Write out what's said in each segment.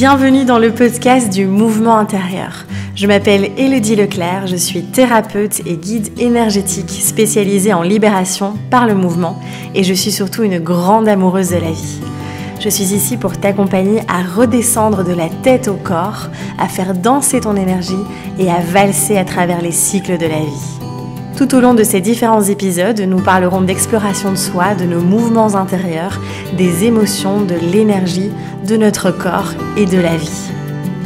Bienvenue dans le podcast du mouvement intérieur. Je m'appelle Élodie Leclerc, je suis thérapeute et guide énergétique spécialisée en libération par le mouvement et je suis surtout une grande amoureuse de la vie. Je suis ici pour t'accompagner à redescendre de la tête au corps, à faire danser ton énergie et à valser à travers les cycles de la vie. Tout au long de ces différents épisodes, nous parlerons d'exploration de soi, de nos mouvements intérieurs, des émotions, de l'énergie, de notre corps et de la vie.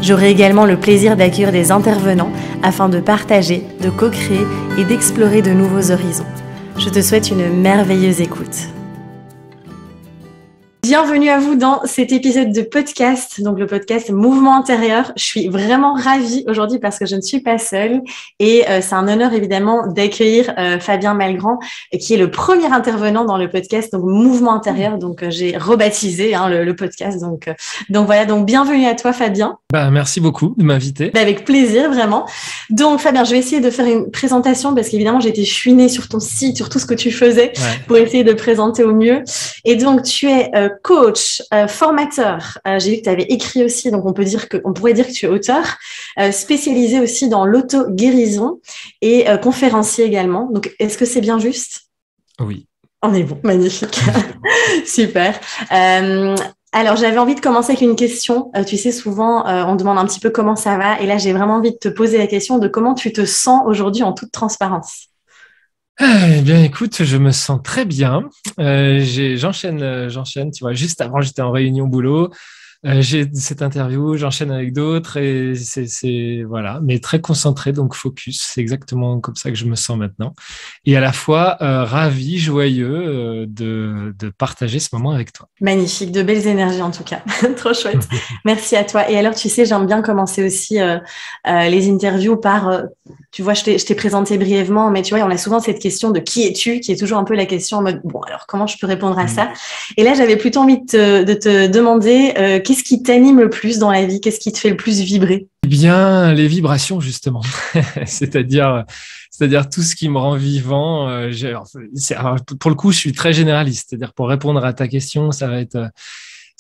J'aurai également le plaisir d'accueillir des intervenants afin de partager, de co-créer et d'explorer de nouveaux horizons. Je te souhaite une merveilleuse écoute. Bienvenue à vous dans cet épisode de podcast, donc le podcast Mouvement Intérieur. Je suis vraiment ravie aujourd'hui parce que je ne suis pas seule et c'est un honneur évidemment d'accueillir Fabien Malgrand qui est le premier intervenant dans le podcast donc Mouvement Intérieur. Donc j'ai rebaptisé le podcast. Donc voilà, donc bienvenue à toi Fabien. Merci beaucoup de m'inviter. Avec plaisir vraiment. Donc Fabien, je vais essayer de faire une présentation parce qu'évidemment j'ai été chouinée sur ton site, sur tout ce que tu faisais pour essayer de présenter au mieux. Et donc tu es coach, formateur, j'ai vu que tu avais écrit aussi, donc on pourrait dire que tu es auteur, spécialisé aussi dans l'auto-guérison et conférencier également. Donc, est-ce que c'est bien juste ? Oui. On est bon, magnifique. Super. Alors, j'avais envie de commencer avec une question. Tu sais, souvent, on demande un petit peu comment ça va. Et là, j'ai vraiment envie de te poser la question de comment tu te sens aujourd'hui en toute transparence. Eh bien, écoute, je me sens très bien. J'enchaîne. Tu vois, juste avant, j'étais en réunion boulot. J'ai cette interview, j'enchaîne avec d'autres et voilà, mais très concentré, donc focus. C'est exactement comme ça que je me sens maintenant. Et à la fois ravi, joyeux de partager ce moment avec toi. Magnifique, de belles énergies en tout cas. Trop chouette. Merci à toi. Et alors, tu sais, j'aime bien commencer aussi les interviews par, tu vois, je t'ai présenté brièvement, mais tu vois, on a souvent cette question de qui es-tu, qui est toujours un peu la question en mode, bon, alors comment je peux répondre à ça ? Et là, j'avais plutôt envie de te demander, qu'est-ce qui t'anime le plus dans la vie ? Qu'est-ce qui te fait le plus vibrer ? Eh bien, les vibrations, justement. C'est-à-dire tout ce qui me rend vivant. Alors, pour le coup, je suis très généraliste. C'est-à-dire, pour répondre à ta question, ça va être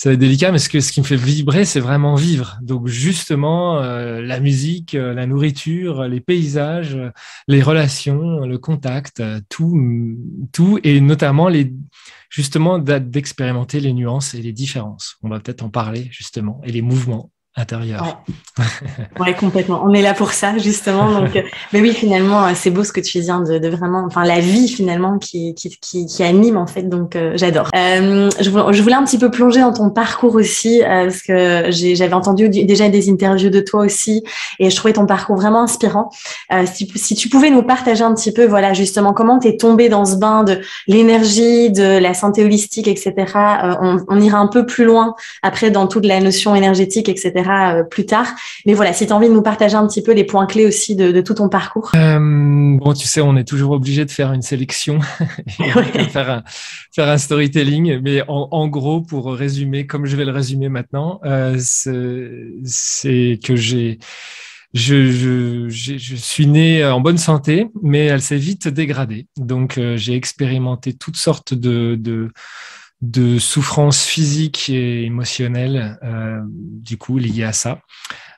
délicat, mais ce qui me fait vibrer, c'est vraiment vivre. Donc, justement, la musique, la nourriture, les paysages, les relations, le contact, tout, et notamment justement d'expérimenter les nuances et les différences. On va peut-être en parler, justement, et les mouvements intérieurs. Ouais, complètement. On est là pour ça, justement. Donc, mais oui, finalement, c'est beau ce que tu viens de vraiment, enfin, la vie, finalement, qui anime, en fait. Donc, j'adore. Je voulais un petit peu plonger dans ton parcours aussi, parce que j'avais entendu déjà des interviews de toi aussi, et je trouvais ton parcours vraiment inspirant. Si tu pouvais nous partager un petit peu, voilà, justement, comment t'es tombée dans ce bain de l'énergie, de la santé holistique, etc. On ira un peu plus loin après dans toute la notion énergétique, etc. Plus tard. Mais voilà, si tu as envie de nous partager un petit peu les points clés aussi de tout ton parcours. Bon, tu sais, on est toujours obligé de faire une sélection et faire un storytelling. Mais en gros, pour résumer, comme je vais le résumer maintenant, c'est que je suis né en bonne santé, mais elle s'est vite dégradée. Donc, j'ai expérimenté toutes sortes de souffrances physiques et émotionnelles, du coup, liées à ça,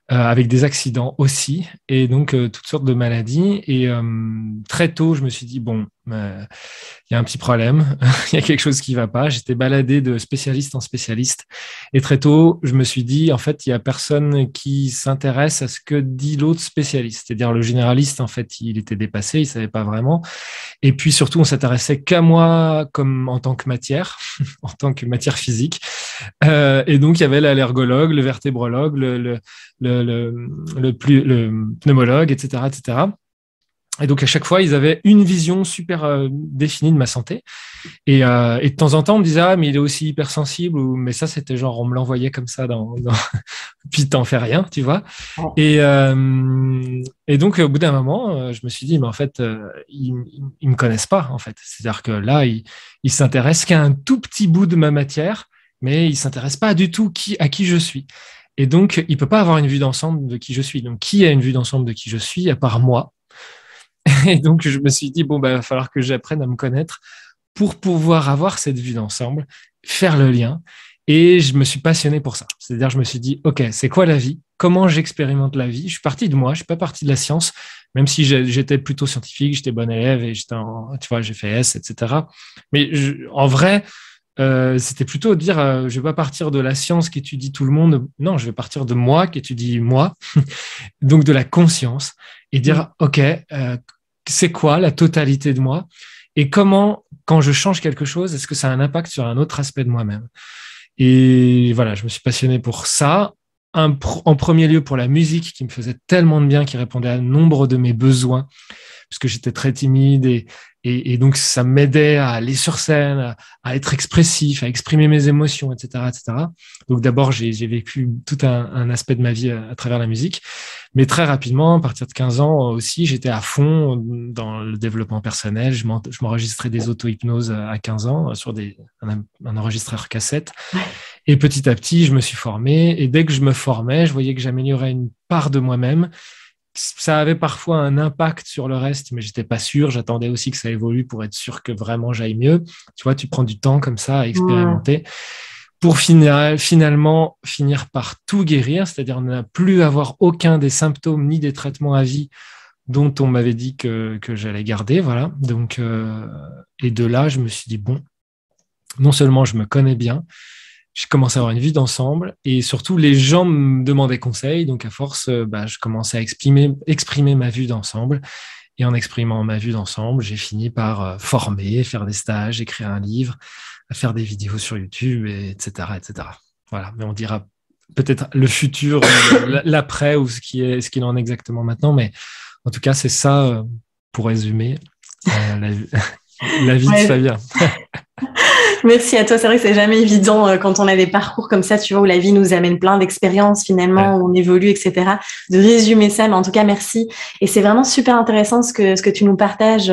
avec des accidents aussi, et donc toutes sortes de maladies. Et très tôt, je me suis dit, bon, il y a un petit problème, il y a quelque chose qui ne va pas. J'étais baladé de spécialiste en spécialiste. Et très tôt, je me suis dit, en fait, il n'y a personne qui s'intéresse à ce que dit l'autre spécialiste. C'est-à-dire le généraliste, en fait, il était dépassé, il ne savait pas vraiment. Et puis surtout, on s'intéressait qu'à moi comme en tant que matière, en tant que matière physique. Et donc, il y avait l'allergologue, le vertébrologue, le pneumologue, etc., etc. Et donc, à chaque fois, ils avaient une vision super définie de ma santé. Et de temps en temps, on me disait, ah, mais il est aussi hypersensible. Mais ça, c'était genre, on me l'envoyait comme ça puis t'en fais rien, tu vois. Et donc, au bout d'un moment, je me suis dit, mais en fait, ils me connaissent pas, en fait. C'est-à-dire que là, ils s'intéressent qu'à un tout petit bout de ma matière, mais ils s'intéressent pas du tout à qui je suis. Et donc, il peut pas avoir une vue d'ensemble de qui je suis. Donc, qui a une vue d'ensemble de qui je suis, à part moi? Et donc, je me suis dit, bon, il va falloir que j'apprenne à me connaître pour pouvoir avoir cette vue d'ensemble, faire le lien Et je me suis passionné pour ça. C'est-à-dire, je me suis dit, OK, c'est quoi la vie? Comment j'expérimente la vie? Je suis parti de moi, je suis pas parti de la science, même si j'étais plutôt scientifique, j'étais bon élève et tu vois, j'ai fait S, etc. Mais en vrai, c'était plutôt de dire, je vais pas partir de la science qui étudie tout le monde. Non, je vais partir de moi qui étudie moi, donc de la conscience, et dire, OK, c'est quoi la totalité de moi? Et comment, quand je change quelque chose, est-ce que ça a un impact sur un autre aspect de moi-même? Et voilà, je me suis passionné pour ça. En premier lieu pour la musique qui me faisait tellement de bien, qui répondait à nombre de mes besoins, parce que j'étais très timide et donc ça m'aidait à aller sur scène, à être expressif, à exprimer mes émotions, etc., etc. Donc d'abord, j'ai vécu tout un aspect de ma vie à travers la musique, mais très rapidement, à partir de 15 ans aussi, j'étais à fond dans le développement personnel. Je m'enregistrais des auto-hypnoses à 15 ans sur un enregistreur cassette. Et petit à petit, je me suis formé. Et dès que je me formais, je voyais que j'améliorais une part de moi-même. Ça avait parfois un impact sur le reste, mais j'étais pas sûr. J'attendais aussi que ça évolue pour être sûr que vraiment j'aille mieux. Tu vois, tu prends du temps comme ça à expérimenter pour finalement finir par tout guérir, c'est-à-dire ne plus avoir aucun des symptômes ni des traitements à vie dont on m'avait dit que j'allais garder. Voilà. Donc, et de là, je me suis dit, bon, non seulement je me connais bien, j'ai commencé à avoir une vue d'ensemble et surtout les gens me demandaient conseil. Donc à force, je commençais à exprimer ma vue d'ensemble. Et en exprimant ma vue d'ensemble, j'ai fini par former, faire des stages, écrire un livre, faire des vidéos sur YouTube, etc., etc. Voilà. Mais on dira peut-être le futur, l'après ou ce qu'il en est exactement maintenant. Mais en tout cas, c'est ça, pour résumer, la vie de Fabien. Merci à toi. C'est vrai que c'est jamais évident quand on a des parcours comme ça, tu vois, où la vie nous amène plein d'expériences finalement, où on évolue, etc. De résumer ça, mais en tout cas, merci. Et c'est vraiment super intéressant ce que tu nous partages.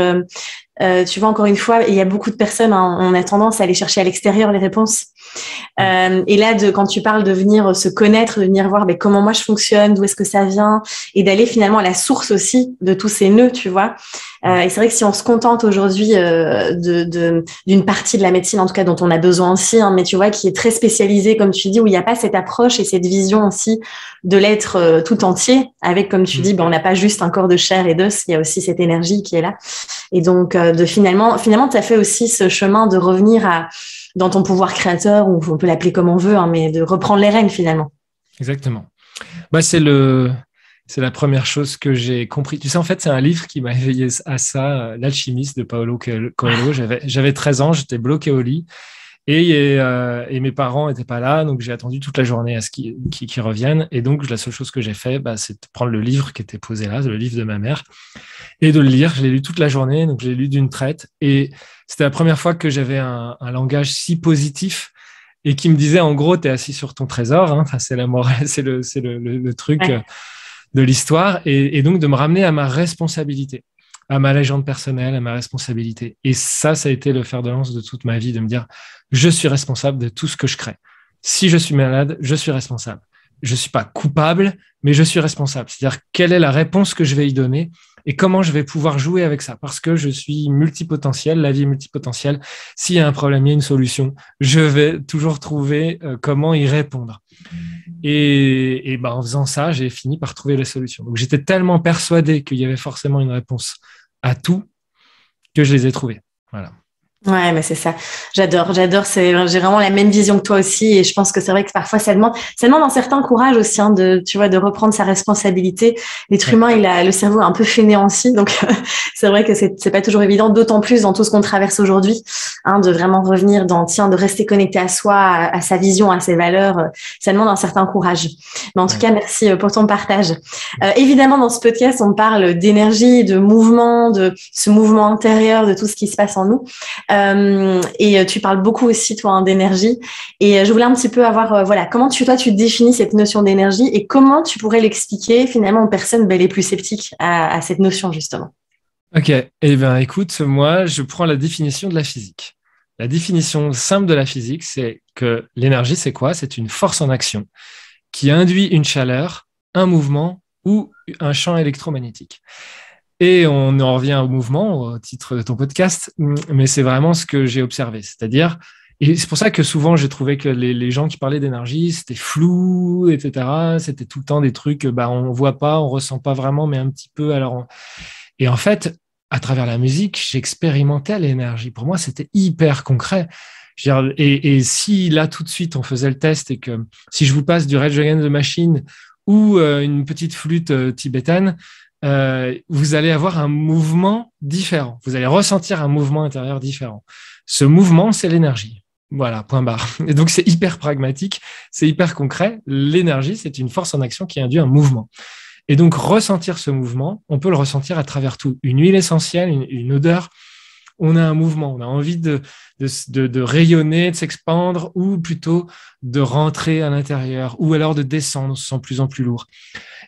Tu vois, encore une fois, il y a beaucoup de personnes, hein, on a tendance à aller chercher à l'extérieur les réponses. Et là, quand tu parles de venir se connaître, de venir voir comment moi je fonctionne, d'où est-ce que ça vient, et d'aller finalement à la source aussi de tous ces nœuds, tu vois. Et c'est vrai que si on se contente aujourd'hui d'une partie de la médecine, en tout cas dont on a besoin aussi, hein, mais tu vois, qui est très spécialisée, comme tu dis, où il n'y a pas cette approche et cette vision aussi de l'être tout entier, avec, comme tu dis, on n'a pas juste un corps de chair et d'os, il y a aussi cette énergie qui est là. Et donc, finalement, tu as fait aussi ce chemin de revenir dans ton pouvoir créateur, ou on peut l'appeler comme on veut, hein, mais de reprendre les rênes finalement. Exactement. C'est la première chose que j'ai compris. Tu sais, en fait, c'est un livre qui m'a éveillé à ça, L'Alchimiste de Paulo Coelho. J'avais 13 ans, j'étais bloqué au lit et mes parents n'étaient pas là, donc j'ai attendu toute la journée à ce qu'ils reviennent. Et donc, la seule chose que j'ai fait, c'est de prendre le livre qui était posé là, le livre de ma mère, et de le lire. Je l'ai lu toute la journée, donc je l'ai lu d'une traite. Et c'était la première fois que j'avais un langage si positif et qui me disait, en gros, t'es assis sur ton trésor. Hein. Enfin, c'est la morale, c'est le truc de l'histoire. Et donc, de me ramener à ma responsabilité, à ma légende personnelle, à ma responsabilité. Et ça a été le fer de lance de toute ma vie, de me dire, je suis responsable de tout ce que je crée. Si je suis malade, je suis responsable. Je ne suis pas coupable, mais je suis responsable. C'est-à-dire, quelle est la réponse que je vais y donner et comment je vais pouvoir jouer avec ça, parce que je suis multipotentiel, la vie est multipotentielle. S'il y a un problème, il y a une solution. Je vais toujours trouver comment y répondre. Et en faisant ça, j'ai fini par trouver la solution. Donc, j'étais tellement persuadé qu'il y avait forcément une réponse à tout que je les ai trouvées. Voilà. Ouais, mais c'est ça. J'adore. J'ai vraiment la même vision que toi aussi, et je pense que c'est vrai que parfois ça demande un certain courage aussi, hein, de reprendre sa responsabilité. L'être humain, il a le cerveau un peu fainéant aussi, donc c'est vrai que c'est pas toujours évident, d'autant plus dans tout ce qu'on traverse aujourd'hui, hein, de vraiment revenir de rester connecté à soi, à sa vision, à ses valeurs. Ça demande un certain courage. Mais en tout cas, merci pour ton partage. Évidemment, dans ce podcast, on parle d'énergie, de mouvement, de ce mouvement intérieur, de tout ce qui se passe en nous. Et tu parles beaucoup aussi, toi, hein, d'énergie. Et je voulais un petit peu avoir, comment tu définis cette notion d'énergie et comment tu pourrais l'expliquer finalement aux personnes les plus sceptiques à cette notion, justement. Ok. Eh bien, écoute, moi, je prends la définition de la physique. La définition simple de la physique, c'est que l'énergie, c'est quoi? C'est une force en action qui induit une chaleur, un mouvement ou un champ électromagnétique. Et on en revient au mouvement, au titre de ton podcast, mais c'est vraiment ce que j'ai observé. C'est-à-dire, Et c'est pour ça que souvent, j'ai trouvé que les gens qui parlaient d'énergie, c'était flou, etc. C'était tout le temps des trucs, on voit pas, on ressent pas vraiment, mais un petit peu. Et en fait, à travers la musique, j'expérimentais l'énergie. Pour moi, c'était hyper concret. Je veux dire, et si là, tout de suite, on faisait le test et que si je vous passe du Rage Against the Machine ou une petite flûte tibétaine, vous allez avoir un mouvement différent. Vous allez ressentir un mouvement intérieur différent. Ce mouvement, c'est l'énergie. Voilà, point barre. Et donc, c'est hyper pragmatique, c'est hyper concret. L'énergie, c'est une force en action qui induit un mouvement. Et donc, ressentir ce mouvement, on peut le ressentir à travers tout. Une huile essentielle, une odeur, on a un mouvement, on a envie de rayonner, de s'expandre, ou plutôt de rentrer à l'intérieur, ou alors de descendre, on se sent de plus en plus lourd.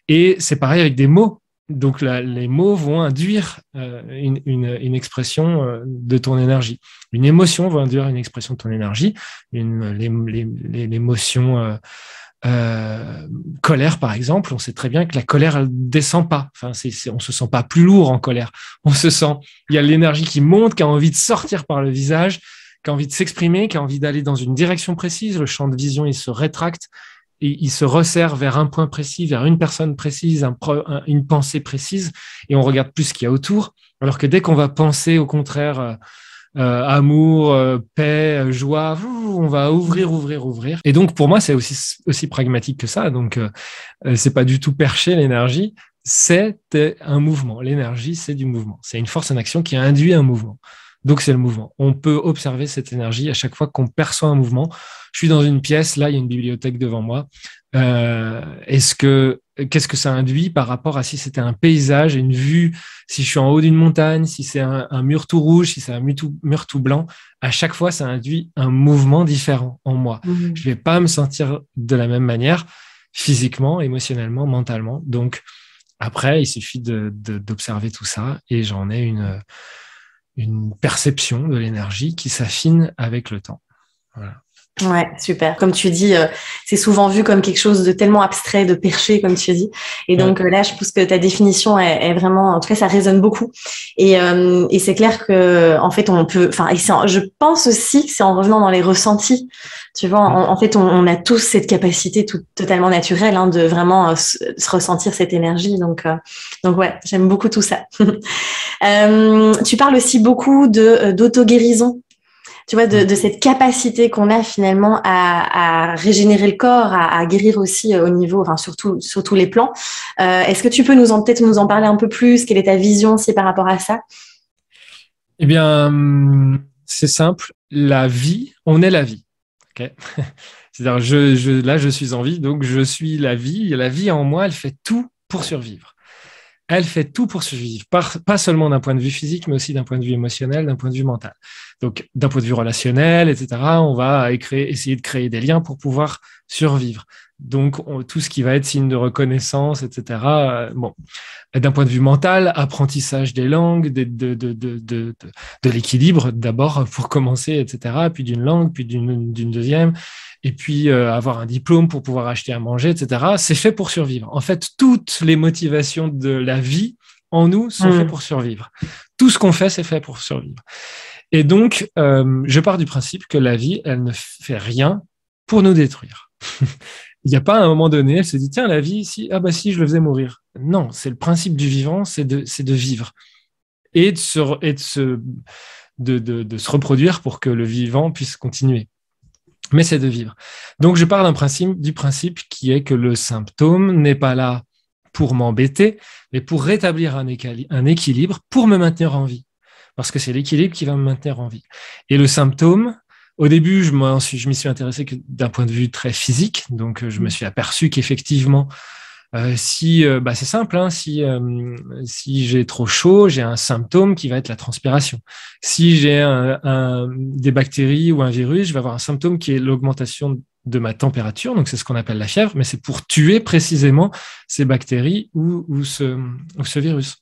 Et c'est pareil avec des mots. Donc, les mots vont induire une expression de ton énergie. Une émotion va induire une expression de ton énergie. L'émotion colère, par exemple, on sait très bien que la colère, elle descend pas. Enfin, on se sent pas plus lourd en colère. Il y a l'énergie qui monte, qui a envie de sortir par le visage, qui a envie de s'exprimer, qui a envie d'aller dans une direction précise. Le champ de vision, il se rétracte. Et il se resserre vers un point précis, vers une personne précise, une pensée précise, et on regarde plus ce qu'il y a autour. Alors que dès qu'on va penser, au contraire, amour, paix, joie, on va ouvrir. Et donc, pour moi, c'est aussi pragmatique que ça. Donc, c'est pas du tout perché, l'énergie. C'est un mouvement. L'énergie, c'est du mouvement. C'est une force en action qui induit un mouvement. Donc, c'est le mouvement. On peut observer cette énergie à chaque fois qu'on perçoit un mouvement. Je suis dans une pièce, là, il y a une bibliothèque devant moi. Qu'est-ce que ça induit par rapport à si c'était un paysage, une vue, si je suis en haut d'une montagne, si c'est un mur tout rouge, si c'est un mur tout blanc. À chaque fois, ça induit un mouvement différent en moi. Mmh. Je vais pas me sentir de la même manière, physiquement, émotionnellement, mentalement. Donc, après, il suffit d'observer tout ça et j'en ai une perception de l'énergie qui s'affine avec le temps. Voilà. Ouais, super. Comme tu dis, c'est souvent vu comme quelque chose de tellement abstrait, de perché, comme tu dis. Et donc là, je pense que ta définition est vraiment, en tout cas, ça résonne beaucoup. Et c'est clair que, en fait, on peut, enfin, je pense aussi que c'est en revenant dans les ressentis. Tu vois, en fait, on a tous cette capacité totalement naturelle de vraiment se ressentir cette énergie. Donc ouais, j'aime beaucoup tout ça. Tu parles aussi beaucoup d'auto-guérison. Tu vois, de cette capacité qu'on a finalement à régénérer le corps, à guérir aussi au niveau, enfin sur tous les plans. Est-ce que tu peux peut-être nous en parler un peu plus? Quelle est ta vision aussi par rapport à ça? Eh bien, c'est simple. La vie, on est la vie. Okay. C'est-à-dire, là, je suis en vie, donc je suis la vie. La vie en moi, elle fait tout pour survivre. Elle fait tout pour survivre, pas seulement d'un point de vue physique, mais aussi d'un point de vue émotionnel, d'un point de vue mental. Donc, d'un point de vue relationnel, etc., on va essayer de créer des liens pour pouvoir survivre. Donc, tout ce qui va être signe de reconnaissance, etc. Bon, d'un point de vue mental, apprentissage des langues, de l'équilibre d'abord pour commencer, etc., puis d'une langue, puis d'une deuxième. Et puis avoir un diplôme pour pouvoir acheter à manger, etc. C'est fait pour survivre. En fait, toutes les motivations de la vie en nous sont faites pour survivre. Tout ce qu'on fait, c'est fait pour survivre. Et donc, je pars du principe que la vie, elle ne fait rien pour nous détruire. Il n'y a pas à un moment donné, elle se dit, tiens, la vie, si je le faisais mourir. Non, c'est le principe du vivant, c'est de vivre. Et de se reproduire pour que le vivant puisse continuer. Mais c'est de vivre. Donc, je pars du principe qui est que le symptôme n'est pas là pour m'embêter, mais pour rétablir un équilibre, pour me maintenir en vie. Parce que c'est l'équilibre qui va me maintenir en vie. Et le symptôme, au début, je m'y suis intéressé que d'un point de vue très physique. Donc, je me suis aperçu qu'effectivement, c'est simple, si j'ai trop chaud, j'ai un symptôme qui va être la transpiration. Si j'ai des bactéries ou un virus, je vais avoir un symptôme qui est l'augmentation de ma température. Donc, c'est ce qu'on appelle la fièvre, mais c'est pour tuer précisément ces bactéries ou ce virus.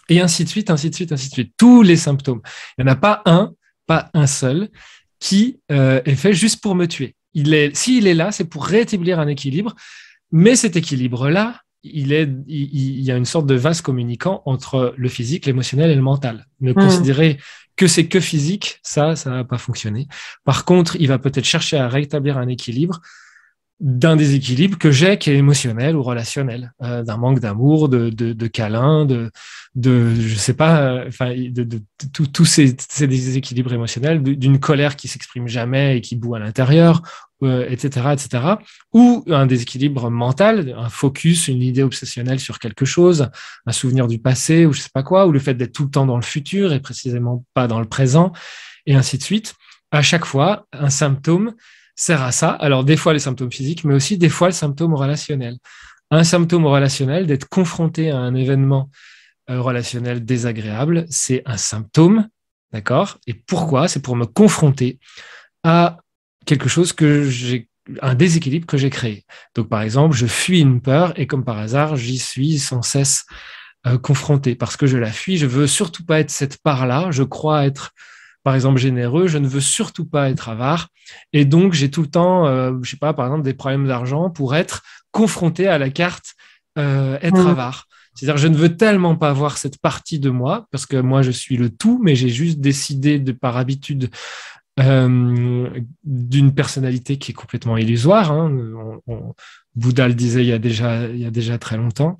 Et ainsi de suite. Tous les symptômes. Il n'y en a pas un seul qui est fait juste pour me tuer. S'il est là, c'est pour rétablir un équilibre. Mais cet équilibre-là, il y a une sorte de vase communicant entre le physique, l'émotionnel et le mental. Ne considérez Que c'est que physique, ça va pas fonctionner. Par contre, il va peut-être chercher à rétablir un équilibre d'un déséquilibre que j'ai, qui est émotionnel ou relationnel, d'un manque d'amour, de câlin, je sais pas, enfin, de tous ces déséquilibres émotionnels, d'une colère qui s'exprime jamais et qui bout à l'intérieur, etc., etc., ou un déséquilibre mental, un focus, une idée obsessionnelle sur quelque chose, un souvenir du passé ou je sais pas quoi, ou le fait d'être tout le temps dans le futur et précisément pas dans le présent, et ainsi de suite. À chaque fois, un symptôme sert à ça. Alors, des fois, les symptômes physiques, mais aussi des fois, le symptôme relationnel. Un symptôme relationnel, d'être confronté à un événement relationnel désagréable, c'est un symptôme, d'accord? Et pourquoi? C'est pour me confronter à quelque chose un déséquilibre que j'ai créé. Donc, par exemple, je fuis une peur et comme par hasard, j'y suis sans cesse confronté parce que je la fuis. Je veux surtout pas être cette part-là. Je crois être par exemple généreux, je ne veux surtout pas être avare. Et donc, j'ai tout le temps, je sais pas, par exemple, des problèmes d'argent pour être confronté à la carte être avare. C'est-à-dire, je ne veux tellement pas voir cette partie de moi, parce que moi, je suis le tout, mais j'ai juste décidé par habitude d'une personnalité qui est complètement illusoire. Hein. Bouddha le disait il y a déjà très longtemps.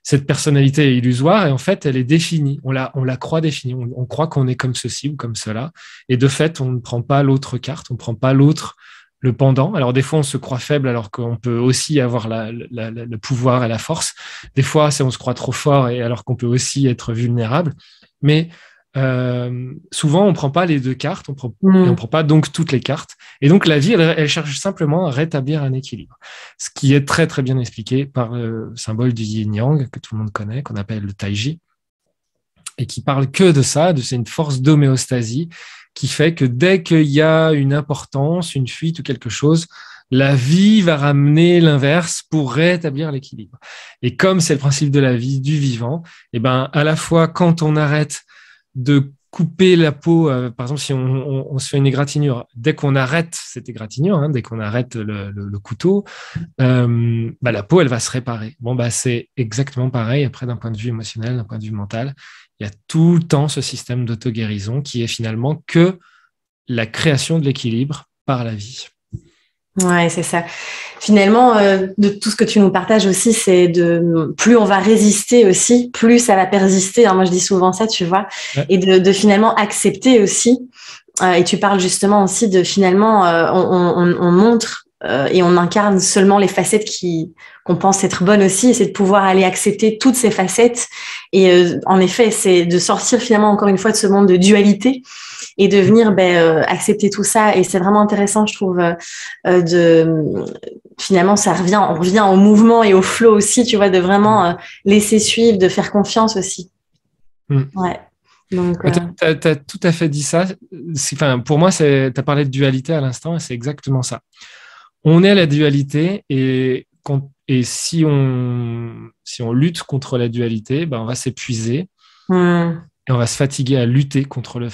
Cette personnalité est illusoire et en fait, elle est définie. On la croit définie. On croit qu'on est comme ceci ou comme cela. Et de fait, on ne prend pas l'autre carte, on ne prend pas le pendant. Alors, des fois, on se croit faible alors qu'on peut aussi avoir le pouvoir et la force. Des fois, on se croit trop fort et alors qu'on peut aussi être vulnérable. Mais souvent, on ne prend pas les deux cartes, et on prend pas donc toutes les cartes. Et donc, la vie, elle cherche simplement à rétablir un équilibre. Ce qui est très, très bien expliqué par le symbole du yin-yang, que tout le monde connaît, qu'on appelle le taiji, et qui parle que de ça, c'est une force d'homéostasie qui fait que dès qu'il y a une importance, une fuite ou quelque chose, la vie va ramener l'inverse pour rétablir l'équilibre. Et comme c'est le principe de la vie, du vivant, et ben, à la fois, quand on arrête de couper la peau, par exemple, si on se fait une égratignure, dès qu'on arrête cette égratignure, hein, dès qu'on arrête le couteau, la peau, elle va se réparer. Bon, c'est exactement pareil, après, d'un point de vue émotionnel, d'un point de vue mental. Il y a tout le temps ce système d'auto-guérison qui est finalement que la création de l'équilibre par la vie. Ouais, c'est ça. Finalement, de tout ce que tu nous partages aussi, c'est plus on va résister aussi, plus ça va persister. Alors moi, je dis souvent ça, tu vois, ouais. Et de finalement accepter aussi. Et tu parles justement aussi de finalement, on montre et on incarne seulement les facettes qu'on pense être bonnes aussi, et c'est de pouvoir aller accepter toutes ces facettes. Et en effet, c'est de sortir finalement encore une fois de ce monde de dualité et de venir accepter tout ça. Et c'est vraiment intéressant, je trouve, finalement, on revient au mouvement et au flow aussi, tu vois, de vraiment laisser suivre, de faire confiance aussi. Ouais. Donc, tu as tout à fait dit ça. Pour moi, tu as parlé de dualité à l'instant et c'est exactement ça. On est à la dualité et si on lutte contre la dualité, on va s'épuiser. Et on va se fatiguer à lutter contre le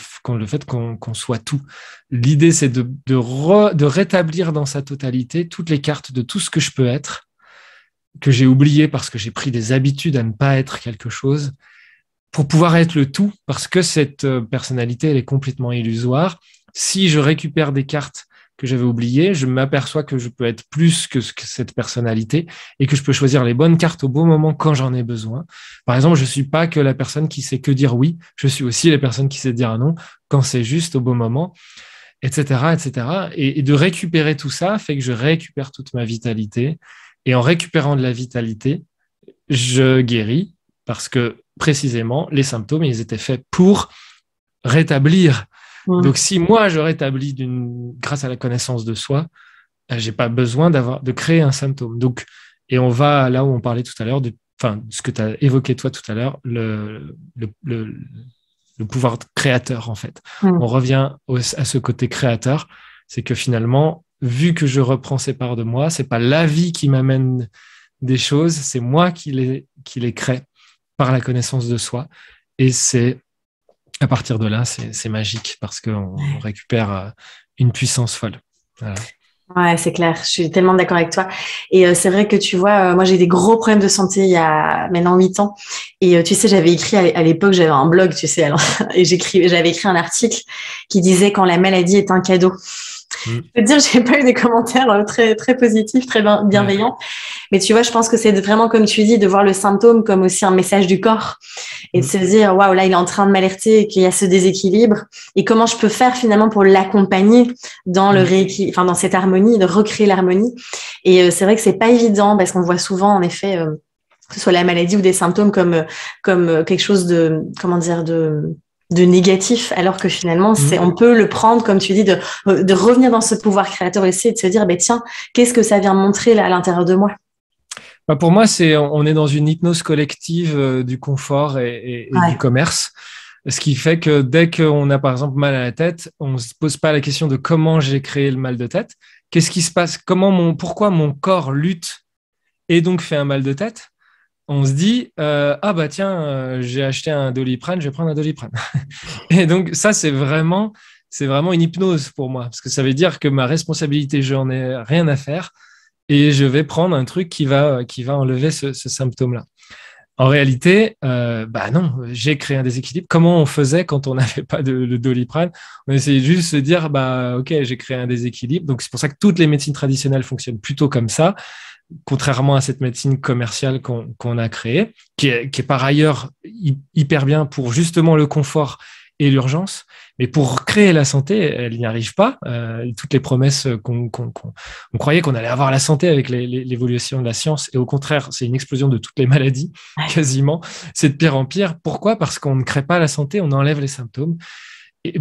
fait qu'on soit tout. L'idée, c'est de rétablir dans sa totalité toutes les cartes de tout ce que je peux être, que j'ai oublié parce que j'ai pris des habitudes à ne pas être quelque chose, pour pouvoir être le tout, parce que cette personnalité, elle est complètement illusoire. Si je récupère des cartes que j'avais oubliées, je m'aperçois que je peux être plus que cette personnalité et que je peux choisir les bonnes cartes au bon moment quand j'en ai besoin. Par exemple, je suis pas que la personne qui sait que dire oui, je suis aussi la personne qui sait dire non quand c'est juste au bon moment, etc., etc. Et de récupérer tout ça fait que je récupère toute ma vitalité. Et en récupérant de la vitalité, je guéris parce que précisément, les symptômes, ils étaient faits pour rétablir. Donc, si moi, je rétablis grâce à la connaissance de soi, j'ai pas besoin de créer un symptôme. Donc, et on va là où on parlait tout à l'heure, ce que tu as évoqué toi tout à l'heure, le pouvoir créateur, en fait. On revient à ce côté créateur, c'est que finalement, vu que je reprends ces parts de moi, c'est pas la vie qui m'amène des choses, c'est moi qui les crée par la connaissance de soi. Et c'est à partir de là, c'est magique parce qu'on récupère une puissance folle. Voilà. Ouais, c'est clair. Je suis tellement d'accord avec toi. Et c'est vrai que tu vois, moi j'ai des gros problèmes de santé il y a maintenant 8 ans. Et tu sais, j'avais écrit à l'époque, j'avais un blog, tu sais, alors, et j'avais écrit un article qui disait quand la maladie est un cadeau. Mm. Je veux dire, j'ai pas eu des commentaires très très positifs, très Ouais. bienveillants. Mais tu vois, je pense que c'est vraiment comme tu dis, de voir le symptôme comme aussi un message du corps et de Mm. se dire, waouh, là, il est en train de m'alerter et qu'il y a ce déséquilibre. Et comment je peux faire finalement pour l'accompagner dans le Mm. enfin, dans cette harmonie, de recréer l'harmonie. Et c'est vrai que c'est pas évident parce qu'on voit souvent, en effet, que ce soit la maladie ou des symptômes comme quelque chose de, comment dire, de négatif, alors que finalement, Mm. on peut le prendre, comme tu dis, de revenir dans ce pouvoir créateur aussi et de se dire, ben tiens, qu'est-ce que ça vient montrer là à l'intérieur de moi? Bah, pour moi, on est dans une hypnose collective du confort et du Ouais, commerce. Ce qui fait que dès qu'on a, par exemple, mal à la tête, on ne se pose pas la question de comment j'ai créé le mal de tête. Qu'est-ce qui se passe? Pourquoi mon corps lutte et donc fait un mal de tête? On se dit, ah bah tiens, j'ai acheté un Doliprane, je vais prendre un Doliprane. Et donc, ça, c'est vraiment une hypnose pour moi, parce que ça veut dire que ma responsabilité, je n'en ai rien à faire et je vais prendre un truc qui va enlever ce symptôme-là. En réalité, bah non, j'ai créé un déséquilibre. Comment on faisait quand on n'avait pas de Doliprane? On essayait juste de se dire, bah ok, j'ai créé un déséquilibre. Donc c'est pour ça que toutes les médecines traditionnelles fonctionnent plutôt comme ça, contrairement à cette médecine commerciale qu'on a créée, qui est par ailleurs hyper bien pour justement le confort et l'urgence. Mais pour créer la santé, elle n'y arrive pas. Toutes les promesses on croyait qu'on allait avoir la santé avec l'évolution de la science, et au contraire, c'est une explosion de toutes les maladies, quasiment. C'est de pire en pire. Pourquoi? Parce qu'on ne crée pas la santé, on enlève les symptômes. Et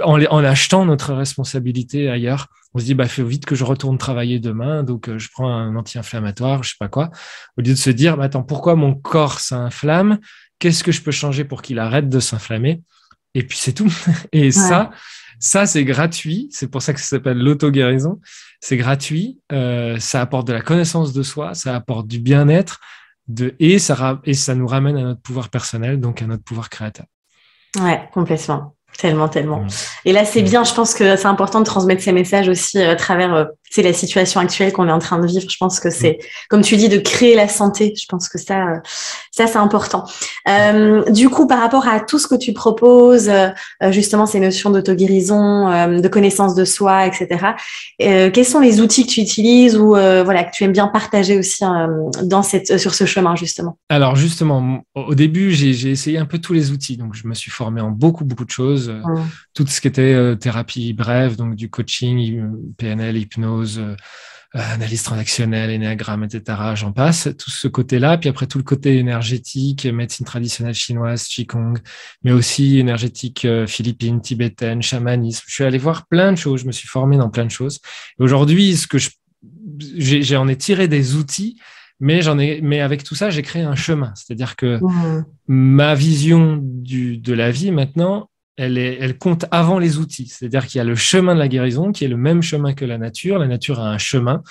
en achetant notre responsabilité ailleurs, on se dit, bah, faut vite que je retourne travailler demain, donc je prends un anti-inflammatoire, je sais pas quoi, au lieu de se dire, bah, attends, pourquoi mon corps s'inflamme? Qu'est-ce que je peux changer pour qu'il arrête de s'inflammer? Et puis c'est tout. Et ouais. ça c'est gratuit. C'est pour ça que ça s'appelle l'auto-guérison. C'est gratuit. Ça apporte de la connaissance de soi, ça apporte du bien-être, et ça nous ramène à notre pouvoir personnel, donc à notre pouvoir créateur. Ouais, complètement. Tellement, tellement. Mm. Et là, c'est Mm. bien. Je pense que c'est important de transmettre ces messages aussi à travers, c'est la situation actuelle qu'on est en train de vivre. Je pense que Mm. c'est, comme tu dis, de créer la santé. Je pense que ça c'est important. Ouais. Du coup, par rapport à tout ce que tu proposes, justement ces notions d'auto-guérison, de connaissance de soi, etc. Quels sont les outils que tu utilises ou voilà que tu aimes bien partager aussi sur ce chemin justement? Alors justement, au début, j'ai essayé un peu tous les outils. Donc, je me suis formé en beaucoup de choses. Mm. Tout ce qui était thérapie brève, donc du coaching, PNL, hypnose, analyse transactionnelle, énéagramme, etc. J'en passe. Tout ce côté-là. Puis après, tout le côté énergétique, médecine traditionnelle chinoise, Qigong, mais aussi énergétique philippine, tibétaine, chamanisme. Je suis allé voir plein de choses. Je me suis formé dans plein de choses. Et aujourd'hui, j'en ai tiré des outils, mais avec tout ça, j'ai créé un chemin. C'est-à-dire que Mm. ma vision de la vie maintenant, elle compte avant les outils. C'est-à-dire qu'il y a le chemin de la guérison qui est le même chemin que la nature. La nature a un chemin.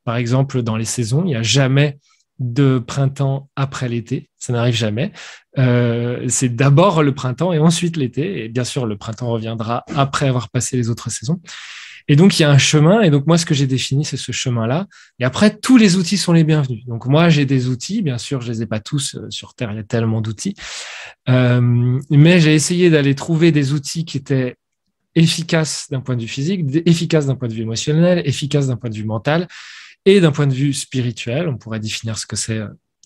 Par exemple, dans les saisons, il n'y a jamais de printemps après l'été. Ça n'arrive jamais. C'est d'abord le printemps et ensuite l'été. Et bien sûr, le printemps reviendra après avoir passé les autres saisons. Et donc, il y a un chemin. Et donc, moi, ce que j'ai défini, c'est ce chemin-là. Et après, tous les outils sont les bienvenus. Donc, moi, j'ai des outils. Bien sûr, je les ai pas tous sur Terre. Il y a tellement d'outils. Mais j'ai essayé d'aller trouver des outils qui étaient efficaces d'un point de vue physique, efficaces d'un point de vue émotionnel, efficaces d'un point de vue mental et d'un point de vue spirituel. On pourrait définir ce que c'est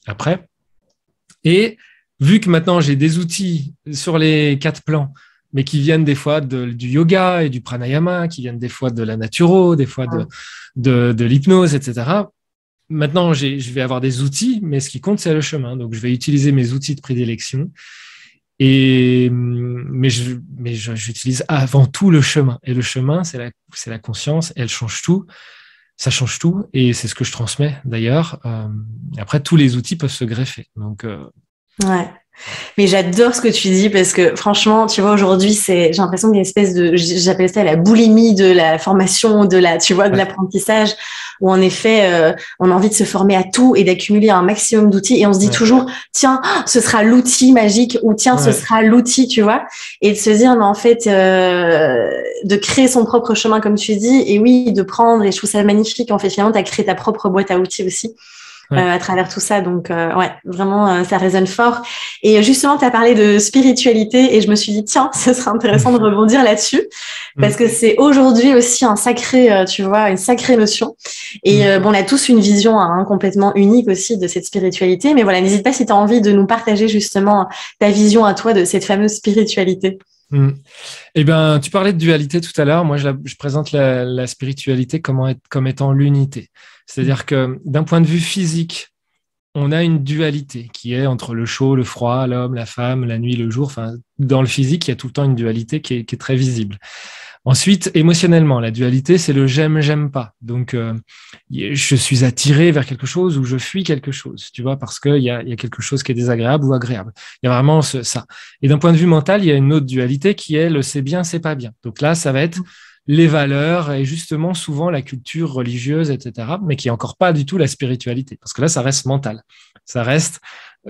après. Et vu que maintenant, j'ai des outils sur les 4 plans, mais qui viennent des fois du yoga et du pranayama, qui viennent des fois de la naturo, des fois de l'hypnose, etc. Maintenant, je vais avoir des outils, mais ce qui compte, c'est le chemin. Donc, je vais utiliser mes outils de prédilection, mais j'utilise avant tout le chemin. Et le chemin, c'est la conscience, elle change tout. Ça change tout, et c'est ce que je transmets d'ailleurs. Après, tous les outils peuvent se greffer. Donc, Ouais. Mais j'adore ce que tu dis parce que franchement, tu vois, aujourd'hui, j'ai l'impression qu'il y a une espèce j'appelle ça la boulimie de la formation, tu vois, de Ouais, l'apprentissage, où en effet, on a envie de se former à tout et d'accumuler un maximum d'outils et on se dit ouais, toujours, tiens, ce sera l'outil magique ou tiens, ce ouais. sera l'outil, tu vois, et de se dire, mais en fait, de créer son propre chemin, comme tu dis, et oui, de prendre, et je trouve ça magnifique, en fait, finalement, tu as créé ta propre boîte à outils aussi Ouais. à travers tout ça. Donc, ouais, vraiment, ça résonne fort. Et justement, tu as parlé de spiritualité et je me suis dit, tiens, ce serait intéressant de rebondir là-dessus parce Mm, que c'est aujourd'hui aussi un sacré, tu vois, une sacrée notion. Et mm. bon, on a tous une vision hein, complètement unique aussi de cette spiritualité. Mais voilà, n'hésite pas si tu as envie de nous partager justement ta vision à toi de cette fameuse spiritualité. Mm. Eh bien, tu parlais de dualité tout à l'heure. Moi, je présente la spiritualité comme étant l'unité. C'est-à-dire que d'un point de vue physique, on a une dualité qui est entre le chaud, le froid, l'homme, la femme, la nuit, le jour. Enfin, dans le physique, il y a tout le temps une dualité qui est très visible. Ensuite, émotionnellement, la dualité, c'est le j'aime, j'aime pas. Donc, je suis attiré vers quelque chose ou je fuis quelque chose, tu vois, parce qu'il y a quelque chose qui est désagréable ou agréable. Il y a vraiment ça. Et d'un point de vue mental, il y a une autre dualité qui est le c'est bien, c'est pas bien. Donc là, ça va être les valeurs et justement souvent la culture religieuse, etc., mais qui est encore pas du tout la spiritualité, parce que là, ça reste mental. Ça reste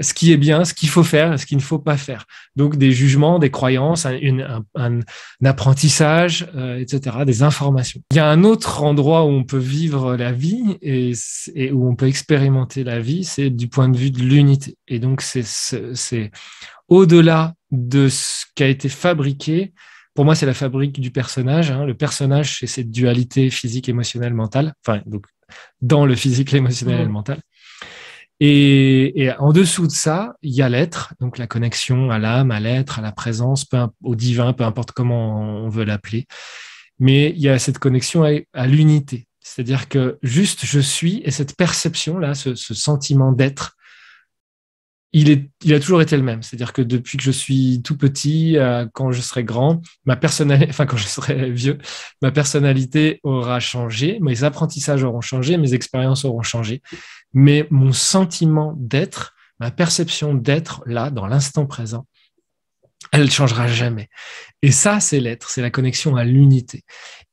ce qui est bien, ce qu'il faut faire et ce qu'il ne faut pas faire. Donc des jugements, des croyances, un apprentissage, etc., des informations. Il y a un autre endroit où on peut vivre la vie et où on peut expérimenter la vie, c'est du point de vue de l'unité. Et donc c'est au-delà de ce qui a été fabriqué. Pour moi, c'est la fabrique du personnage. Hein. Le personnage, c'est cette dualité physique, émotionnelle, mentale. Enfin, donc dans le physique, l'émotionnel et le Mmh. mental. Et en dessous de ça, il y a l'être, donc la connexion à l'âme, à l'être, à la présence, au divin, peu importe comment on veut l'appeler. Mais il y a cette connexion à l'unité. C'est-à-dire que juste je suis, et cette perception-là, ce sentiment d'être, il a toujours été le même. C'est-à-dire que depuis que je suis tout petit, quand je serai grand, enfin quand je serai vieux, ma personnalité aura changé, mes apprentissages auront changé, mes expériences auront changé, mais mon sentiment d'être, ma perception d'être là, dans l'instant présent, elle ne changera jamais. Et ça, c'est l'être, c'est la connexion à l'unité.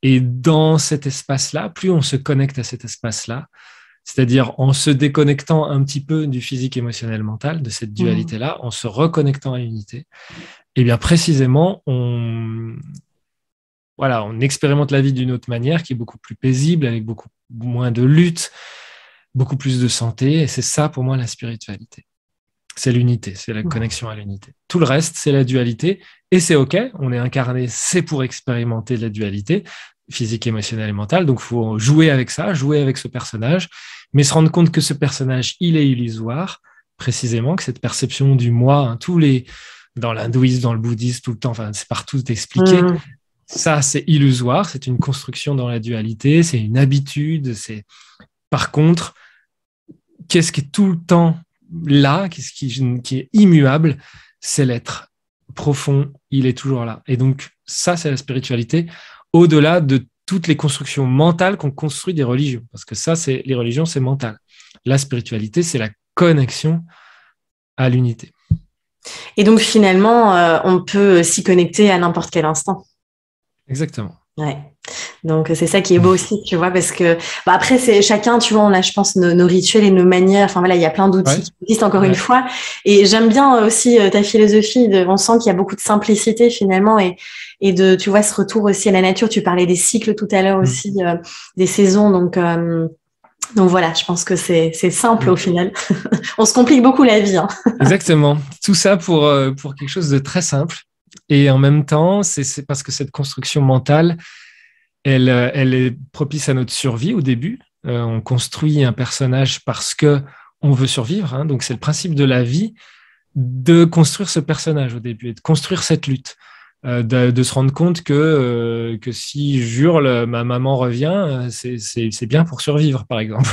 Et dans cet espace-là, plus on se connecte à cet espace-là, c'est-à-dire en se déconnectant un petit peu du physique, émotionnel, mental, de cette Mmh. dualité-là, en se reconnectant à l'unité, et bien précisément, voilà, on expérimente la vie d'une autre manière qui est beaucoup plus paisible, avec beaucoup moins de lutte, beaucoup plus de santé. Et c'est ça pour moi la spiritualité. C'est l'unité, c'est la connexion à l'unité. Tout le reste, c'est la dualité. Et c'est OK, on est incarné, c'est pour expérimenter la dualité physique, émotionnelle et mentale. Donc, il faut jouer avec ça, jouer avec ce personnage, mais se rendre compte que ce personnage, il est illusoire, précisément, que cette perception du moi, hein, dans l'hindouisme, dans le bouddhisme, tout le temps, enfin, c'est partout expliqué. Mmh. Ça, c'est illusoire, c'est une construction dans la dualité, c'est une habitude. Par contre, qu'est-ce qui est tout le temps là, qui est immuable, c'est l'être profond, il est toujours là. Et donc, ça, c'est la spiritualité, au-delà de toutes les constructions mentales qu'on construit des religions. Parce que ça, les religions, c'est mental. La spiritualité, c'est la connexion à l'unité. Et donc finalement, on peut s'y connecter à n'importe quel instant. Exactement. Ouais. Donc c'est ça qui est beau aussi, tu vois, parce que bah, après c'est chacun, tu vois, on a, je pense, nos rituels et nos manières. Enfin voilà, il y a plein d'outils Ouais, qui existent encore une ouais. fois. Et j'aime bien aussi ta philosophie. On sent qu'il y a beaucoup de simplicité finalement et de, tu vois, ce retour aussi à la nature. Tu parlais des cycles tout à l'heure Mm, aussi, des saisons. Donc voilà, je pense que c'est simple au mm. final. On se complique beaucoup la vie, hein. Exactement. Tout ça pour quelque chose de très simple. Et en même temps, c'est parce que cette construction mentale, elle est propice à notre survie au début. On construit un personnage parce que on veut survivre. Hein. Donc, c'est le principe de la vie de construire ce personnage au début et de construire cette lutte. De se rendre compte que si j'hurle, ma maman revient, c'est bien pour survivre, par exemple.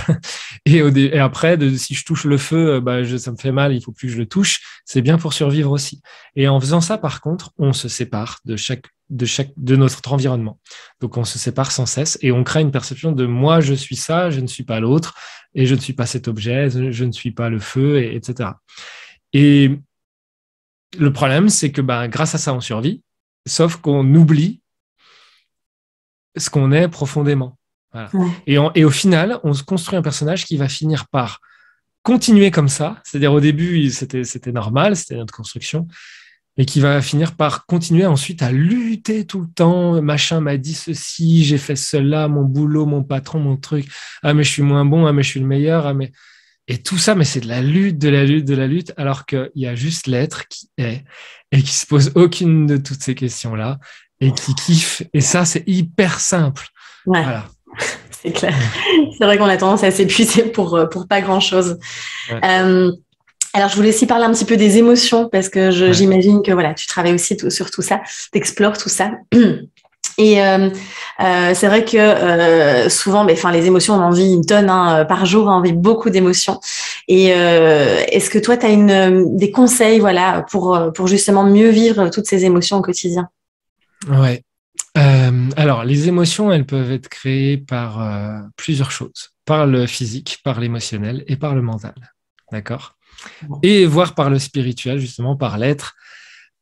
Et après, si je touche le feu, ça me fait mal, il faut plus que je le touche, c'est bien pour survivre aussi. Et en faisant ça, par contre, on se sépare de notre environnement. Donc, on se sépare sans cesse et on crée une perception de moi, je suis ça, je ne suis pas l'autre, et je ne suis pas cet objet, je ne suis pas le feu, etc. Et le problème, c'est que grâce à ça, on survit, sauf qu'on oublie ce qu'on est profondément. Voilà. Ouais. Et au final, on se construit un personnage qui va finir par continuer comme ça, c'est-à-dire au début, c'était normal, c'était notre construction, et qui va finir par continuer ensuite à lutter tout le temps. Machin m'a dit ceci, j'ai fait cela, mon boulot, mon patron, mon truc. Ah, mais je suis moins bon, ah, mais je suis le meilleur. Ah, mais... Et tout ça, mais c'est de la lutte, de la lutte, de la lutte, alors qu'il y a juste l'être qui est et qui se pose aucune de toutes ces questions-là et qui kiffe. Et ça, c'est hyper simple. Ouais. Voilà. C'est clair. C'est vrai qu'on a tendance à s'épuiser pour pas grand-chose. Ouais. Alors, je voulais aussi parler un petit peu des émotions parce que j'imagine que voilà, tu travailles aussi sur tout ça, tu explores tout ça. Et c'est vrai que souvent, les émotions, on en vit une tonne par jour, on vit beaucoup d'émotions. Et est-ce que toi, tu as des conseils voilà, pour justement mieux vivre toutes ces émotions au quotidien? Ouais. Alors, les émotions, elles peuvent être créées par plusieurs choses. Par le physique, par l'émotionnel et par le mental. D'accord ? Et voire par le spirituel, justement, par l'être.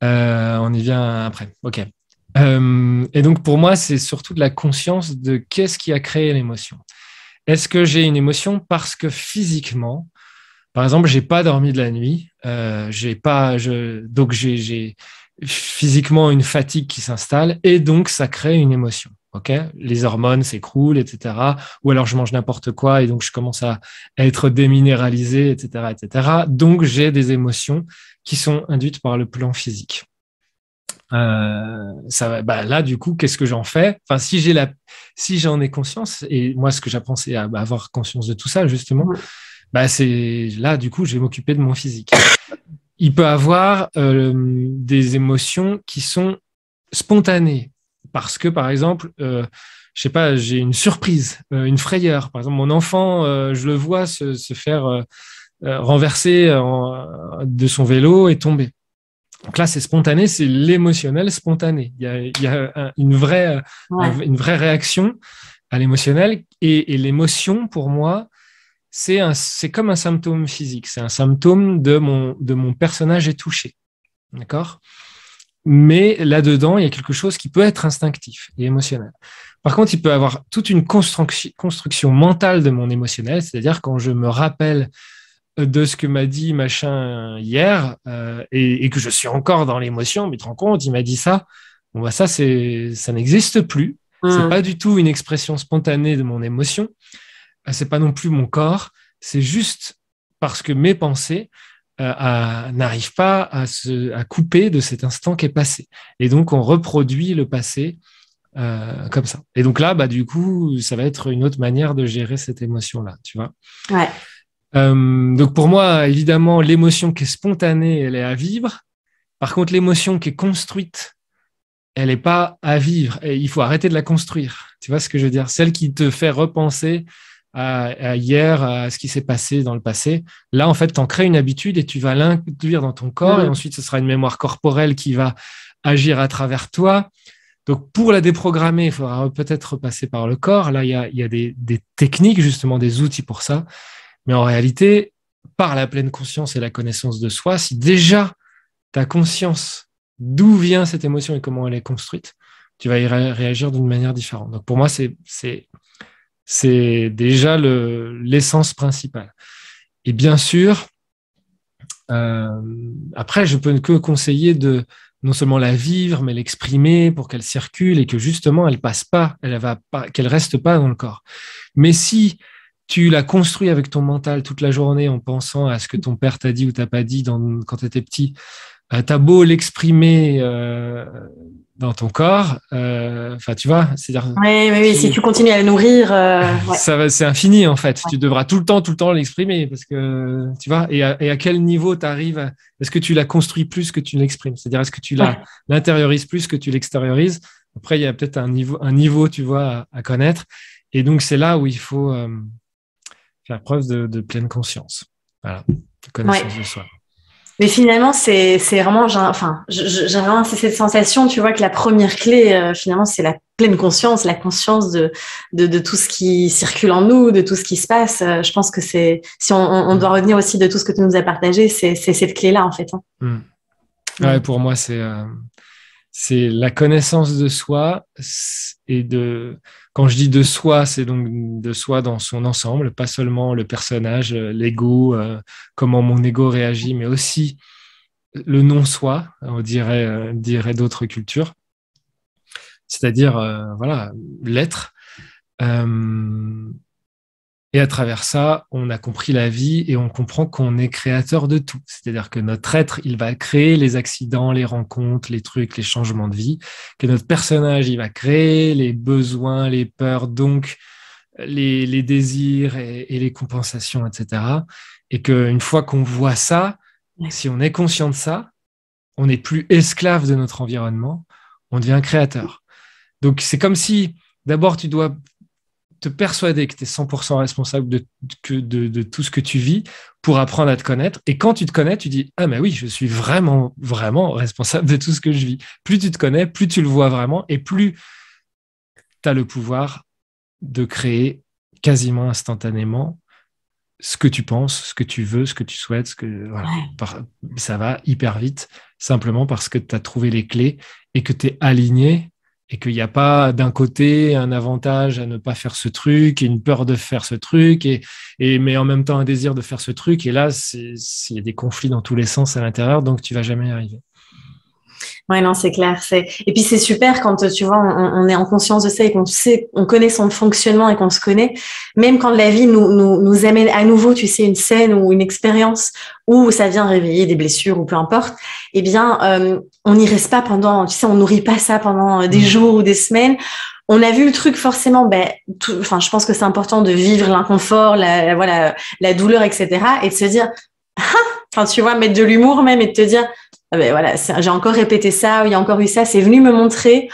On y vient après. OK. Et donc, pour moi, c'est surtout de la conscience de qu'est-ce qui a créé l'émotion. Est-ce que j'ai une émotion parce que physiquement, par exemple, j'ai pas dormi de la nuit, donc j'ai physiquement une fatigue qui s'installe et donc ça crée une émotion. Ok, les hormones s'écroulent, etc. Ou alors je mange n'importe quoi et donc je commence à être déminéralisé, etc., etc. Donc j'ai des émotions qui sont induites par le plan physique. Là, du coup, qu'est-ce que j'en fais? Enfin, si j'en ai conscience, et moi, ce que j'apprends, c'est à avoir conscience de tout ça, justement. C'est là, du coup, je vais m'occuper de mon physique. Il peut avoir des émotions qui sont spontanées. Parce que, par exemple, je sais pas, j'ai une surprise, une frayeur. Par exemple, mon enfant, je le vois se faire renverser de son vélo et tomber. Donc là, c'est spontané, c'est l'émotionnel spontané. Il y a une vraie réaction à l'émotionnel. Et l'émotion, pour moi, c'est comme un symptôme physique. C'est un symptôme de mon personnage est touché. D'accord ? Mais là-dedans, il y a quelque chose qui peut être instinctif et émotionnel. Par contre, il peut y avoir toute une construction mentale de mon émotionnel, c'est-à-dire quand je me rappelle de ce que m'a dit machin hier et que je suis encore dans l'émotion, mais tu te rends compte, il m'a dit ça. Bon, ça n'existe plus. C'est pas du tout une expression spontanée de mon émotion. C'est pas non plus mon corps. C'est juste parce que mes pensées n'arrive pas à couper de cet instant qui est passé. Et donc, on reproduit le passé comme ça. Et donc là, du coup, ça va être une autre manière de gérer cette émotion-là, tu vois. Ouais. Donc, pour moi, évidemment, l'émotion qui est spontanée, elle est à vivre. Par contre, l'émotion qui est construite, elle n'est pas à vivre. Et il faut arrêter de la construire. Tu vois ce que je veux dire? Celle qui te fait repenser à hier, à ce qui s'est passé dans le passé. Là, en fait, tu en crées une habitude et tu vas l'induire dans ton corps. Et ensuite, ce sera une mémoire corporelle qui va agir à travers toi. Donc, pour la déprogrammer, il faudra peut-être repasser par le corps. Là, il y a des techniques, justement, des outils pour ça. Mais en réalité, par la pleine conscience et la connaissance de soi, si déjà tu as conscience d'où vient cette émotion et comment elle est construite, tu vas y réagir d'une manière différente. Donc, pour moi, c'est déjà l'essence principale. Et bien sûr, après, je peux que conseiller de non seulement la vivre, mais l'exprimer pour qu'elle circule et que justement, elle passe pas, qu'elle reste pas dans le corps. Mais si tu l'as construit avec ton mental toute la journée en pensant à ce que ton père t'a dit ou t'a pas dit quand tu étais petit, t'as beau l'exprimer dans ton corps, tu vois, c'est-à-dire. Oui, si tu continues à le nourrir, c'est infini en fait. Ouais. Tu devras tout le temps l'exprimer parce que tu vois. Et à quel niveau tu arrives est-ce que tu la construis plus que tu l'exprimes? C'est-à-dire est-ce que tu l'intériorises plus que tu l'extériorises? Après, il y a peut-être un niveau, tu vois, à connaître. Et donc c'est là où il faut faire preuve de pleine conscience. Voilà, de connaissance de soi. Mais finalement, c'est vraiment, j'ai vraiment cette sensation, tu vois, que la première clé, finalement, c'est la pleine conscience, la conscience de tout ce qui circule en nous, de tout ce qui se passe. Je pense que si on doit retenir aussi de tout ce que tu nous as partagé, c'est cette clé-là, en fait. Ouais, pour moi, c'est la connaissance de soi quand je dis de soi, c'est donc de soi dans son ensemble, pas seulement le personnage, l'ego, comment mon ego réagit, mais aussi le non-soi, on dirait d'autres cultures, c'est-à-dire, voilà, l'être. Euh, Et à travers ça, on a compris la vie et on comprend qu'on est créateur de tout. C'est-à-dire que notre être, il va créer les accidents, les rencontres, les trucs, les changements de vie. Que notre personnage, il va créer les besoins, les peurs, donc les désirs et les compensations, etc. Et qu'une fois qu'on voit ça, si on est conscient de ça, on n'est plus esclave de notre environnement, on devient créateur. Donc c'est comme si d'abord tu dois te persuader que tu es 100% responsable de tout ce que tu vis pour apprendre à te connaître. Et quand tu te connais, tu dis, ah mais oui, je suis vraiment, vraiment responsable de tout ce que je vis. Plus tu te connais, plus tu le vois vraiment et plus tu as le pouvoir de créer quasiment instantanément ce que tu penses, ce que tu veux, ce que tu souhaites, voilà. Ça va hyper vite, simplement parce que tu as trouvé les clés et que tu es aligné et qu'il n'y a pas d'un côté un avantage à ne pas faire ce truc et une peur de faire ce truc, mais en même temps un désir de faire ce truc. Et là, il y a des conflits dans tous les sens à l'intérieur, donc tu ne vas jamais y arriver. Ouais, non, c'est clair. Et puis c'est super quand tu vois, on est en conscience de ça et qu'on sait, on connaît son fonctionnement et qu'on se connaît. Même quand la vie nous amène à nouveau, tu sais, une scène ou une expérience où ça vient réveiller des blessures ou peu importe, eh bien, on n'y reste pas pendant, tu sais, on nourrit pas ça pendant des jours ou des semaines. On a vu le truc forcément, enfin, je pense que c'est important de vivre l'inconfort, la douleur, etc. et de se dire, enfin, tu vois, mettre de l'humour même et de te dire, ah ben voilà, j'ai encore répété ça, il y a encore eu ça, c'est venu me montrer,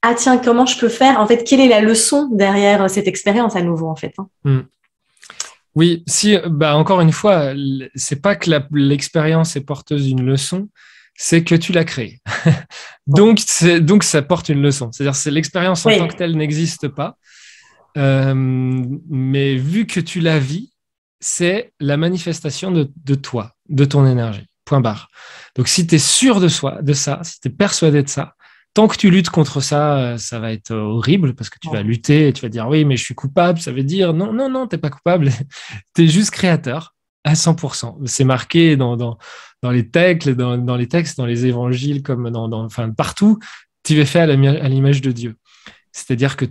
ah tiens, comment je peux faire, en fait, quelle est la leçon derrière cette expérience à nouveau, en fait. Oui, encore une fois, c'est pas que l'expérience est porteuse d'une leçon, c'est que tu l'as créée. donc ça porte une leçon. C'est-à-dire que l'expérience en tant que telle n'existe pas, mais vu que tu la vis, c'est la manifestation de toi, de ton énergie. Point barre. Donc, si tu es sûr de ça, si tu es persuadé de ça, tant que tu luttes contre ça, ça va être horrible parce que tu vas lutter et tu vas dire oui, mais je suis coupable. Ça veut dire non, t'es pas coupable. Tu es juste créateur à 100%. C'est marqué dans les textes, dans les évangiles, comme enfin, partout. Tu es fait à l'image de Dieu. C'est-à-dire que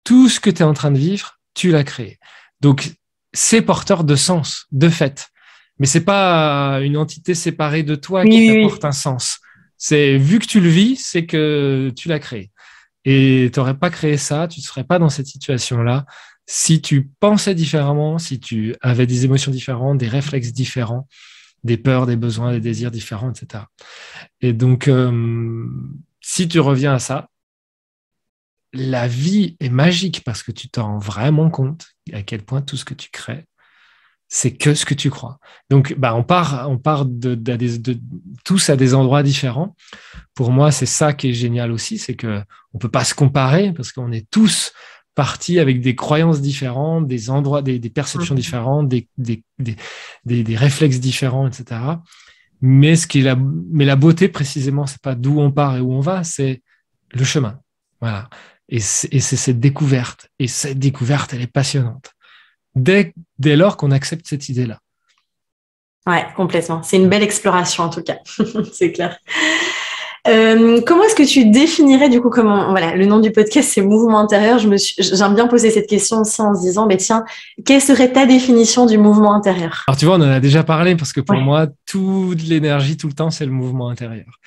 tout ce que tu es en train de vivre, tu l'as créé. Donc, c'est porteur de sens, de fait. Mais c'est pas une entité séparée de toi qui t'apporte un sens. C'est vu que tu le vis, c'est que tu l'as créé. Et tu n'aurais pas créé ça, tu ne serais pas dans cette situation-là si tu pensais différemment, si tu avais des émotions différentes, des réflexes différents, des peurs, des besoins, des désirs différents, etc. Et donc, si tu reviens à ça, la vie est magique parce que tu t'en rends vraiment compte à quel point tout ce que tu crées, c'est que ce que tu crois. Donc, on part tous à des endroits différents. Pour moi, c'est ça qui est génial aussi, c'est que on peut pas se comparer parce qu'on est tous partis avec des croyances différentes, des endroits, des perceptions différentes, des réflexes différents, etc. Mais la beauté précisément, c'est pas d'où on part et où on va, c'est le chemin. Voilà. Et c'est cette découverte. Et cette découverte, elle est passionnante. Dès lors qu'on accepte cette idée-là. Ouais, complètement. C'est une belle exploration en tout cas, c'est clair. Comment est-ce que tu définirais du coup voilà, le nom du podcast c'est Mouvement intérieur. J'aime bien poser cette question aussi en se disant, tiens, quelle serait ta définition du mouvement intérieur? Alors tu vois, on en a déjà parlé parce que pour moi, toute l'énergie, tout le temps, c'est le mouvement intérieur.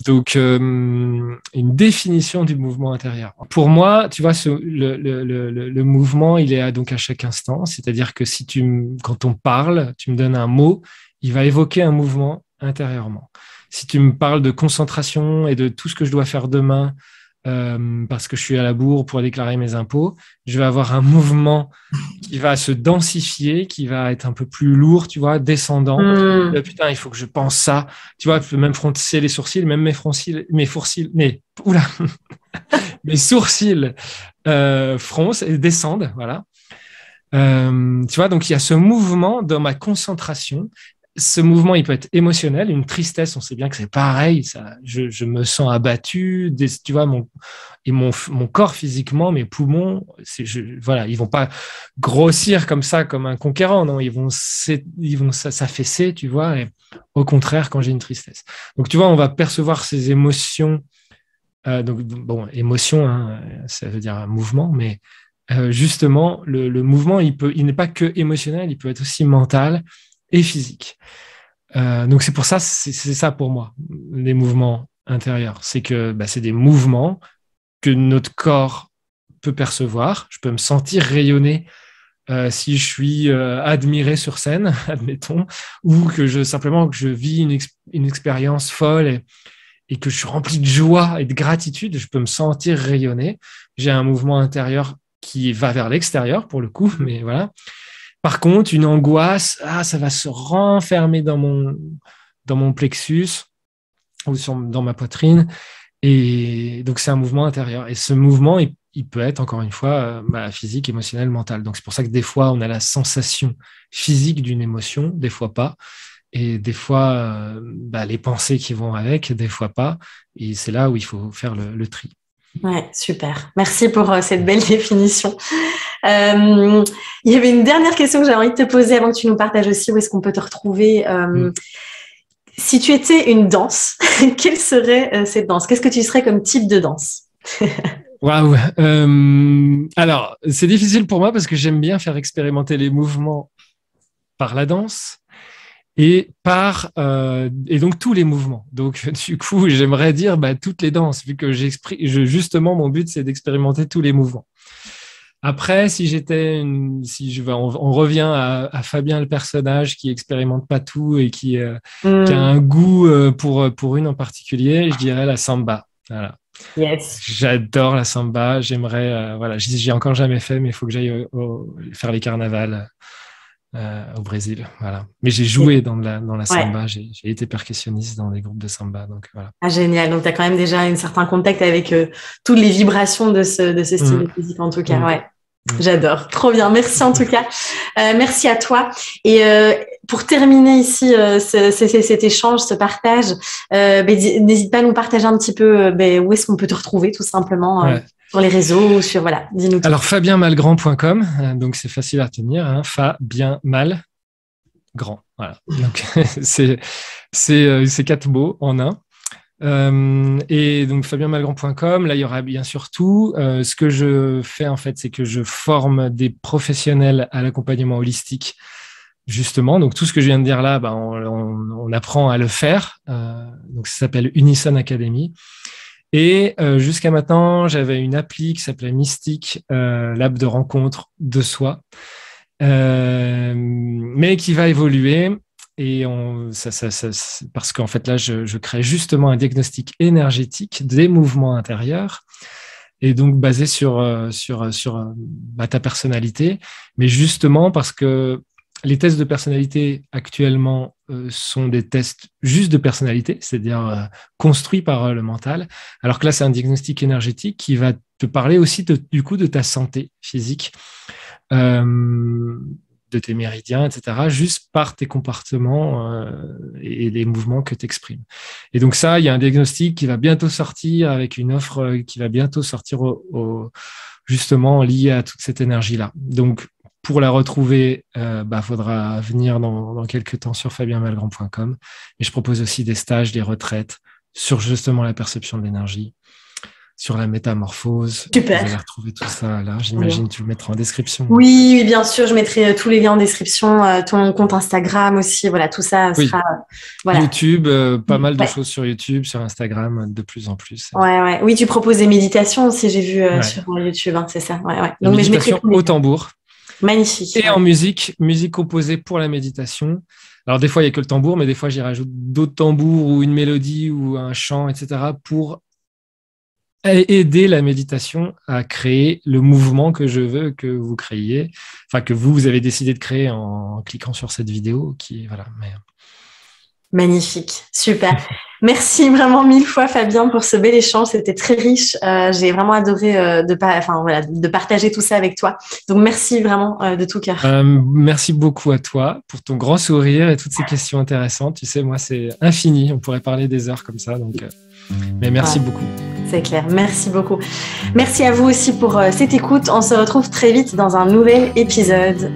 Donc, une définition du mouvement intérieur. Pour moi, tu vois, le mouvement, il est donc à chaque instant. C'est-à-dire que quand on parle, tu me donnes un mot, il va évoquer un mouvement intérieurement. Si tu me parles de concentration et de tout ce que je dois faire demain, parce que je suis à la bourre pour déclarer mes impôts, je vais avoir un mouvement qui va se densifier, qui va être un peu plus lourd, tu vois, descendant. Putain, il faut que je pense ça. Tu vois, je peux même froncer les sourcils, même mes sourcils froncent et descendent, voilà. Tu vois, donc il y a ce mouvement dans ma concentration ce mouvement, il peut être émotionnel. Une tristesse, on sait bien que c'est pareil. Ça, je me sens abattu. Tu vois, mon corps physiquement, mes poumons, voilà, ils vont pas grossir comme ça, comme un conquérant. Non, ils vont s'affaisser, tu vois. Et au contraire, quand j'ai une tristesse. Donc, tu vois, on va percevoir ces émotions. Donc, bon, émotion, hein, ça veut dire un mouvement, mais justement, le mouvement, il n'est pas que émotionnel, il peut être aussi mental et physique. Donc c'est pour ça, c'est ça pour moi, les mouvements intérieurs. C'est que c'est des mouvements que notre corps peut percevoir. Je peux me sentir rayonner si je suis admiré sur scène, admettons, ou simplement que je vis une expérience folle et que je suis rempli de joie et de gratitude, je peux me sentir rayonner. J'ai un mouvement intérieur qui va vers l'extérieur pour le coup, mais voilà. Par contre, une angoisse, ça va se renfermer dans mon plexus ou dans ma poitrine. Et donc, c'est un mouvement intérieur. Et ce mouvement, il peut être, encore une fois, physique, émotionnel, mental. Donc, c'est pour ça que des fois, on a la sensation physique d'une émotion, des fois pas. Et des fois, les pensées qui vont avec, des fois pas. Et c'est là où il faut faire le tri. Ouais, super. Merci pour cette belle définition. Il y avait une dernière question que j'ai envie de te poser avant que tu nous partages aussi où est-ce qu'on peut te retrouver. Si tu étais une danse, quelle serait cette danse? Qu'est-ce que tu serais comme type de danse? Waouh. Alors, c'est difficile pour moi parce que j'aime bien faire expérimenter les mouvements par la danse et donc tous les mouvements. Donc du coup, j'aimerais dire toutes les danses vu que justement mon but c'est d'expérimenter tous les mouvements. Après, on revient à Fabien le personnage qui expérimente pas tout et qui a un goût pour une en particulier, je dirais la samba. Voilà. Yes. J'adore la samba. J'aimerais, j'ai encore jamais fait, mais il faut que j'aille faire les carnavals au Brésil. Voilà. Mais j'ai joué dans la samba. Ouais. J'ai été percussionniste dans des groupes de samba. Donc voilà. Ah, génial. Donc tu as quand même déjà un certain contact avec toutes les vibrations de ce style de musique en tout cas. Ouais. J'adore. Trop bien. Merci en tout cas. Merci à toi. Et pour terminer ici cet échange, ce partage, n'hésite pas à nous partager un petit peu où est-ce qu'on peut te retrouver tout simplement sur les réseaux, voilà, dis-nous tout. Alors fabienmalgrand.com, donc c'est facile à retenir, hein, Fabien Mal Grand. Voilà. Donc c'est 4 mots en un. Et donc fabienmalgrand.com, là il y aura bien sûr tout. Ce que je fais en fait, c'est que je forme des professionnels à l'accompagnement holistique, justement. Donc tout ce que je viens de dire là, on apprend à le faire. Donc ça s'appelle Unison Academy. Et jusqu'à maintenant, j'avais une appli qui s'appelait Mystique, l'app de rencontre de soi, mais qui va évoluer. Et parce qu'en fait, là, je crée justement un diagnostic énergétique des mouvements intérieurs, et donc basé sur ta personnalité, mais justement parce que les tests de personnalité actuellement sont des tests juste de personnalité, c'est-à-dire construits par le mental, alors que là, c'est un diagnostic énergétique qui va te parler aussi du coup de ta santé physique, de tes méridiens, etc., juste par tes comportements et les mouvements que tu exprimes. Et donc ça, il y a un diagnostic qui va bientôt sortir avec une offre qui va bientôt sortir justement liée à toute cette énergie-là. Donc, pour la retrouver, faudra venir dans quelques temps sur fabienmalgrand.com. Et je propose aussi des stages, des retraites sur justement la perception de l'énergie, sur la métamorphose. Super. Vous allez retrouver tout ça là. J'imagine que tu le mettras en description. Oui, bien sûr. Je mettrai tous les liens en description, ton compte Instagram aussi. Voilà, tout ça sera. Voilà. YouTube, pas mal de choses sur YouTube, sur Instagram, de plus en plus. Ouais. Oui, tu proposes des méditations aussi, j'ai vu sur YouTube, hein, c'est ça. Ouais. Donc, je mettrai au tambour. Magnifique. Et en musique composée pour la méditation. Alors, des fois, il n'y a que le tambour, mais des fois, j'y rajoute d'autres tambours ou une mélodie ou un chant, etc. pour aider la méditation à créer le mouvement que je veux que vous créiez, enfin, que vous avez décidé de créer en cliquant sur cette vidéo. Magnifique, super. Merci vraiment 1000 fois Fabien pour ce bel échange, c'était très riche. J'ai vraiment adoré de partager tout ça avec toi. Donc merci vraiment de tout cœur. Merci beaucoup à toi pour ton grand sourire et toutes ces questions intéressantes. Tu sais, moi c'est infini, on pourrait parler des heures comme ça. Donc, mais merci beaucoup. C'est clair, merci beaucoup. Merci à vous aussi pour cette écoute. On se retrouve très vite dans un nouvel épisode.